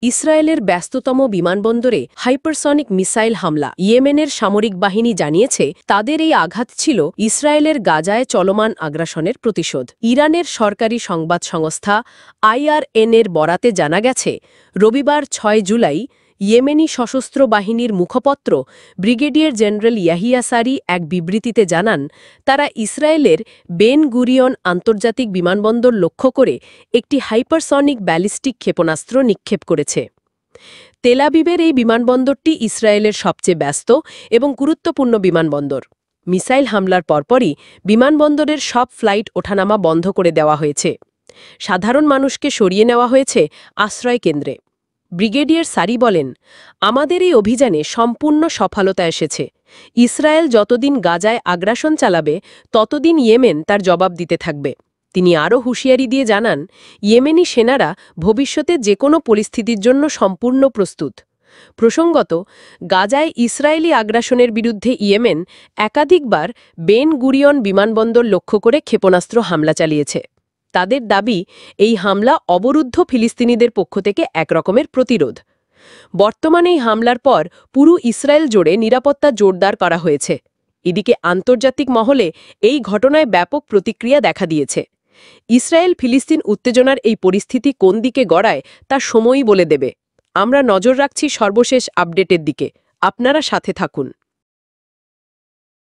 ইসরায়েলের ব্যস্ততম বিমানবন্দরে হাইপারসনিক মিসাইল হামলা। ইয়েমেনের সামরিক বাহিনী জানিয়েছে তাদের এই আঘাত ছিল ইসরায়েলের গাজায় চলমান আগ্রাসনের প্রতিশোধ। ইরানের সরকারি সংবাদ সংস্থা IRN-এর বরাতে জানা গেছে, রবিবার ৬ জুলাই ইয়েমেনি সশস্ত্র বাহিনীর মুখপত্র ব্রিগেডিয়ার জেনারেল ইয়াহিয়া সারি এক বিবৃতিতে জানান, তারা ইসরায়েলের বেন গুরিয়ন আন্তর্জাতিক বিমানবন্দর লক্ষ্য করে একটি হাইপারসনিক ব্যালিস্টিক ক্ষেপণাস্ত্র নিক্ষেপ করেছে। তেল আবিবের এই বিমানবন্দরটি ইসরায়েলের সবচেয়ে ব্যস্ত এবং গুরুত্বপূর্ণ বিমানবন্দর। মিসাইল হামলার পরপরই বিমানবন্দরের সব ফ্লাইট ওঠানামা বন্ধ করে দেওয়া হয়েছে। সাধারণ মানুষকে সরিয়ে নেওয়া হয়েছে আশ্রয় কেন্দ্রে। ব্রিগেডিয়ার সারি বলেন, আমাদের এই অভিযানে সম্পূর্ণ সফলতা এসেছে। ইসরায়েল যতদিন গাজায় আগ্রাসন চালাবে ততদিন ইয়েমেন তার জবাব দিতে থাকবে। তিনি আরও হুঁশিয়ারি দিয়ে জানান, ইয়েমেনি সেনারা ভবিষ্যতে যে কোনো পরিস্থিতির জন্য সম্পূর্ণ প্রস্তুত। প্রসঙ্গত, গাজায় ইসরায়েলি আগ্রাসনের বিরুদ্ধে ইয়েমেন একাধিকবার বেন গুরিয়ন বিমানবন্দর লক্ষ্য করে ক্ষেপণাস্ত্র হামলা চালিয়েছে। তাদের দাবি, এই হামলা অবরুদ্ধ ফিলিস্তিনিদের পক্ষ থেকে একরকমের প্রতিরোধ। বর্তমানে এই হামলার পর পুরো ইসরায়েল জুড়ে নিরাপত্তা জোরদার করা হয়েছে। এদিকে আন্তর্জাতিক মহলে এই ঘটনায় ব্যাপক প্রতিক্রিয়া দেখা দিয়েছে। ইসরায়েল ফিলিস্তিন উত্তেজনার এই পরিস্থিতি কোন দিকে গড়ায় তা সময়ই বলে দেবে। আমরা নজর রাখছি সর্বশেষ আপডেটের দিকে। আপনারা সাথে থাকুন।